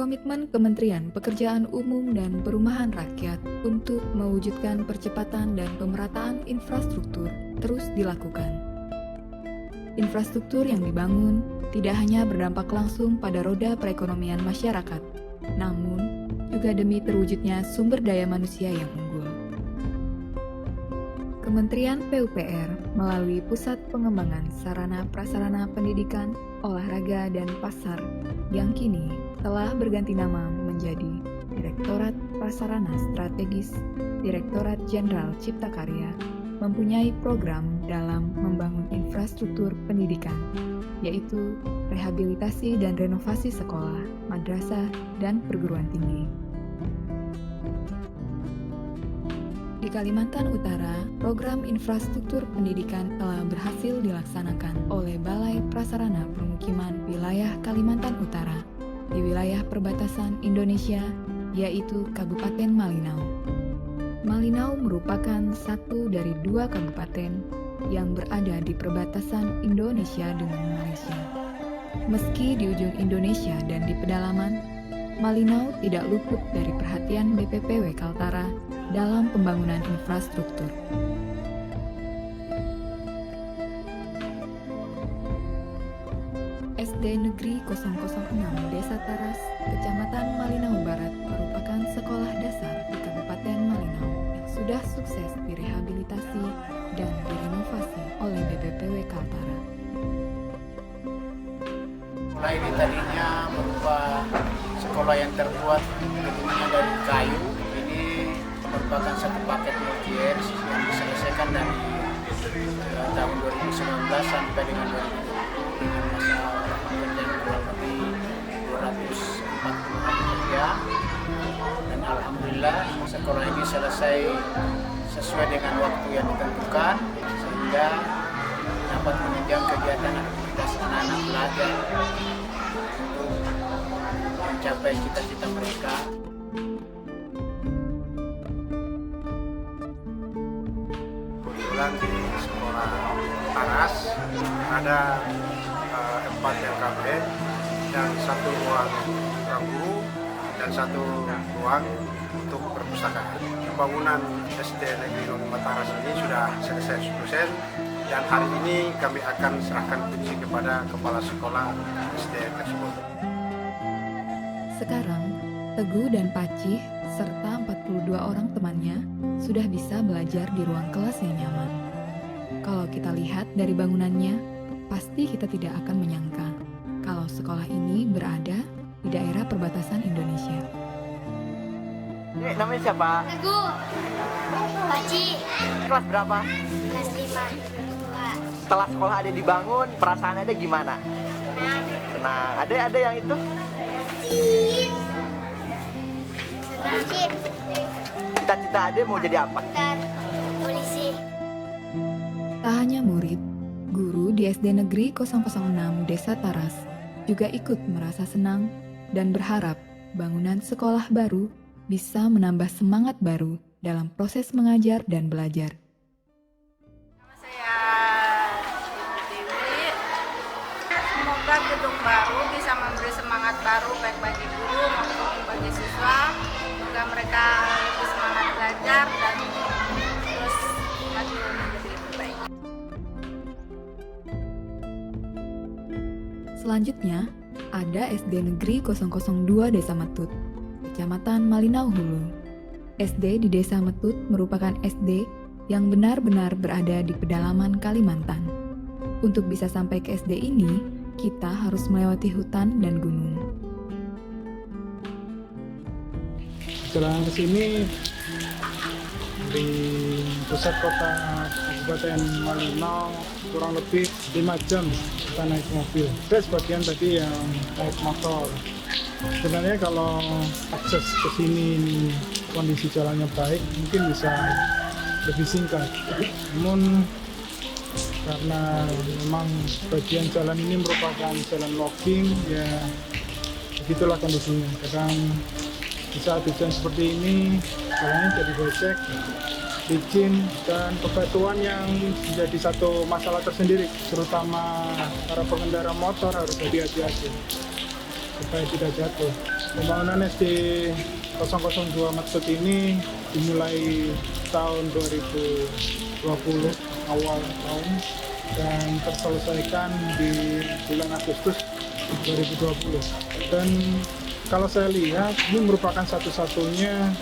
Komitmen Kementerian Pekerjaan Umum dan Perumahan Rakyat untuk mewujudkan percepatan dan pemerataan infrastruktur terus dilakukan. Infrastruktur yang dibangun tidak hanya berdampak langsung pada roda perekonomian masyarakat, namun juga demi terwujudnya sumber daya manusia yang unggul. Kementerian PUPR melalui Pusat Pengembangan Sarana Prasarana Pendidikan, Olahraga, dan Pasar yang kini telah berganti nama menjadi Direktorat Prasarana Strategis Direktorat Jenderal Cipta Karya, mempunyai program dalam membangun infrastruktur pendidikan, yaitu rehabilitasi dan renovasi sekolah, madrasah, dan perguruan tinggi. Di Kalimantan Utara, program infrastruktur pendidikan telah berhasil dilaksanakan oleh Balai Prasarana Permukiman Wilayah Kalimantan Utara di wilayah perbatasan Indonesia, yaitu Kabupaten Malinau. Malinau merupakan satu dari dua kabupaten yang berada di perbatasan Indonesia dengan Malaysia. Meski di ujung Indonesia dan di pedalaman, Malinau tidak luput dari perhatian BPPW Kaltara dalam pembangunan infrastruktur. SD Negeri 006 Desa Taras, Kecamatan Malinau Barat merupakan sekolah dasar di Kabupaten Malinau yang sudah sukses direhabilitasi dan direnovasi oleh BPPW Kaltara. Sekolah ini tadinya berupa sekolah yang terbuat gedungnya dari kayu. Ini merupakan satu paket multi-years yang diselesaikan dari tahun 2019 sampai dengan 2020 dengan masa pekerjaan kurang lebih 240 hari kerja. Dan alhamdulillah sekolah ini selesai sesuai dengan waktu yang ditentukan sehingga dapat menunjang kegiatan aktivitas anak-anak belajar untuk mencapai cita-cita mereka. Kebetulan di sekolah Taras ada 4 LKB dan 1 ruang guru dan 1 ruang untuk perpustakaan. Pembangunan SD Negeri 05 Taras ini sudah selesai 100%. Dan hari ini kami akan serahkan kunci kepada kepala sekolah SD tersebut. Sekarang, Teguh dan Pacih serta 42 orang temannya sudah bisa belajar di ruang kelas yang nyaman. Kalau kita lihat dari bangunannya, pasti kita tidak akan menyangka kalau sekolah ini berada di daerah perbatasan Indonesia. Namanya siapa? Teguh, Pacih, Kelas berapa? kelas 5. Setelah sekolah ada dibangun, perasaan ada gimana? Nah, ada yang itu? Sedikit, Cita-cita ada mau jadi apa? dan polisi. Tak hanya murid, guru di SD Negeri 006 Desa Taras juga ikut merasa senang dan berharap bangunan sekolah baru bisa menambah semangat baru dalam proses mengajar dan belajar. Saya Dewi, semoga gedung baru bisa memberi semangat baru baik bagi guru maupun bagi siswa. Semoga mereka lebih semangat belajar dan terus maju menjadi lebih baik. Selanjutnya, ada SD Negeri 002 Desa Metut, Kecamatan Malinau Hulu. SD di Desa Metut merupakan SD yang benar-benar berada di pedalaman Kalimantan. Untuk bisa sampai ke SD ini, kita harus melewati hutan dan gunung. Jalan ke sini di pusat kota Kabupaten Malinau kurang lebih 5 jam kita naik mobil. Ada sebagian tadi yang naik motor. Sebenarnya kalau akses ke sini kondisi jalannya baik, mungkin bisa lebih singkat. Namun karena memang bagian jalan ini merupakan jalan logging, ya begitulah kondisinya. Kadang di saat hujan seperti ini jalannya jadi becek, licin, dan bebatuan yang menjadi satu masalah tersendiri, terutama para pengendara motor harus hati-hati supaya tidak jatuh. Pembangunan SD 002 Maksud ini dimulai tahun 2020 awal tahun dan terselesaikan di bulan Agustus 2020. Dan kalau saya lihat ini merupakan satu-satunya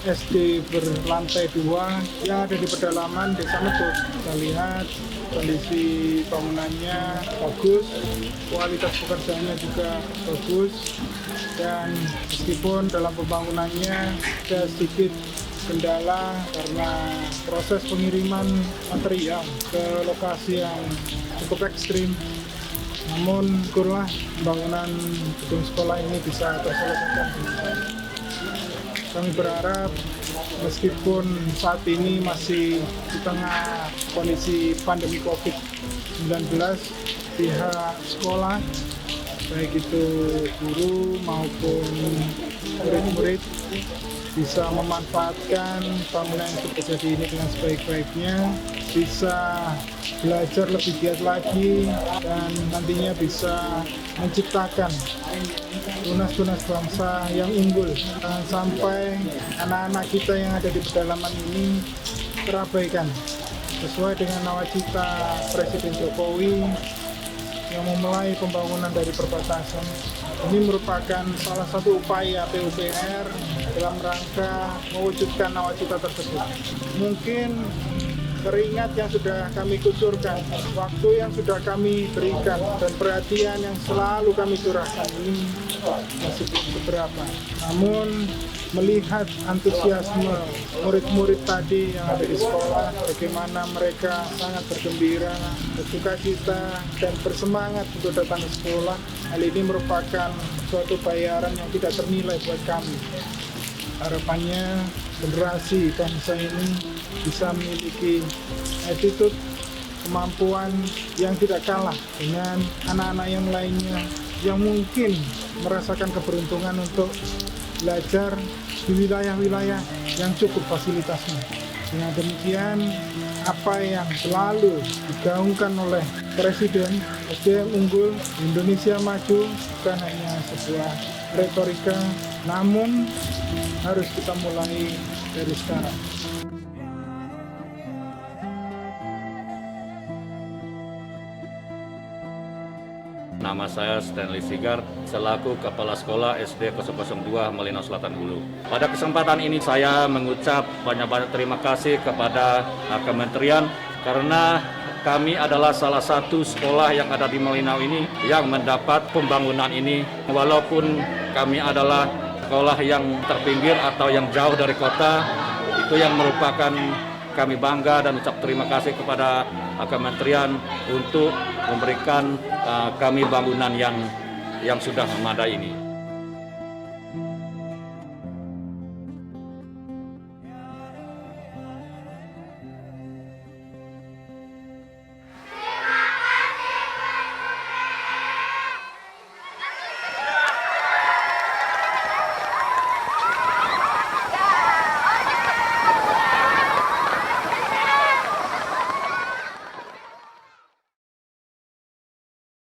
SD berlantai 2 yang ada di pedalaman Desa Metut. Kita lihat kondisi bangunannya bagus, kualitas pekerjaannya juga bagus, dan meskipun dalam pembangunannya ada sedikit kendala karena proses pengiriman material ke lokasi yang cukup ekstrim, namun syukurlah pembangunan gedung sekolah ini bisa terselesaikan dengan baik. Kami berharap meskipun saat ini masih di tengah kondisi pandemi COVID-19, pihak sekolah, baik itu guru maupun murid-murid, bisa memanfaatkan bangunan yang sudah jadi ini dengan sebaik-baiknya, bisa belajar lebih giat lagi, dan nantinya bisa menciptakan tunas-tunas bangsa yang unggul. Jangan sampai anak-anak kita yang ada di pedalaman ini terabaikan. Sesuai dengan nawacita Presiden Jokowi yang memulai pembangunan dari perbatasan, ini merupakan salah satu upaya PUPR dalam rangka mewujudkan nawacita tersebut. Mungkin keringat yang sudah kami kucurkan, waktu yang sudah kami berikan, dan perhatian yang selalu kami curahkan ini masih belum seberapa. Namun melihat antusiasme murid-murid tadi yang ada di sekolah, bagaimana mereka sangat bergembira, bersukacita, dan bersemangat untuk datang ke sekolah, hal ini merupakan suatu bayaran yang tidak ternilai buat kami. Harapannya generasi bangsa ini bisa memiliki attitude, kemampuan yang tidak kalah dengan anak-anak yang lainnya yang mungkin merasakan keberuntungan untuk belajar di wilayah-wilayah yang cukup fasilitasnya. Dengan demikian, apa yang selalu digaungkan oleh Presiden SDM unggul Indonesia maju bukan hanya sebuah retorika, namun harus kita mulai dari sekarang. Nama saya Stanley Sigar, selaku Kepala Sekolah SD 002 Melinau Selatan Hulu. Pada kesempatan ini saya mengucap banyak-banyak terima kasih kepada Kementerian karena kami adalah salah satu sekolah yang ada di Melinau ini yang mendapat pembangunan ini. Walaupun kami adalah sekolah yang terpinggir atau yang jauh dari kota, itu yang merupakan kami bangga dan ucap terima kasih kepada Kementerian untuk memberikan kami bangunan yang sudah memadai ini.